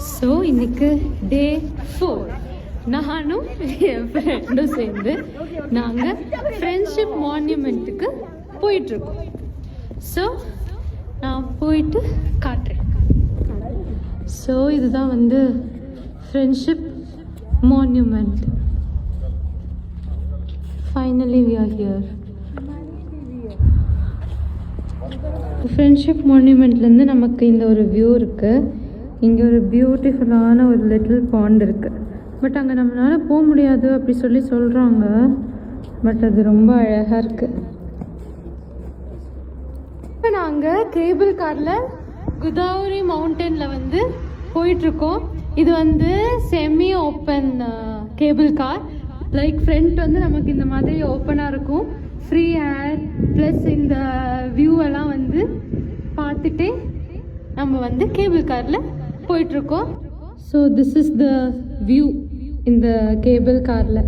So இன்னைக்கு டே 4. நானும் என் ஃப்ரெண்டும் சேர்ந்து நாங்கள் ஃப்ரெண்ட்ஷிப் மான்யூமெண்ட்டுக்கு போயிட்டுருக்கோம். ஸோ நான் போயிட்டு காட்டுறேன். ஸோ இதுதான் வந்து friendship monument. Finally we are here. ஃப்ரெண்ட்ஷிப் மான்யூமெண்ட்லேருந்து நமக்கு இந்த ஒரு வியூ இருக்குது. இங்கே ஒரு பியூட்டிஃபுல்லான ஒரு லிட்டில் பாண்ட் இருக்குது. பட் அங்கே நம்மளால் போக முடியாது அப்படி சொல்லி சொல்கிறாங்க. பட் அது ரொம்ப அழகாக இருக்குது. இப்போ நாங்கள் கேபிள் காரில் குதாவரி மவுண்டனில் வந்து போயிட்டுருக்கோம். இது வந்து semi open cable car. Like front வந்து நமக்கு இந்த மாதிரி ஓப்பனாக இருக்கும். ஃப்ரீ ஏர் ப்ளஸ் இந்த வியூ எல்லாம் வந்து பார்த்துட்டே நம்ம வந்து கேபிள் காரில் போயிட்டுருக்கோம். So this is the view இந்த கேபிள் காரில்.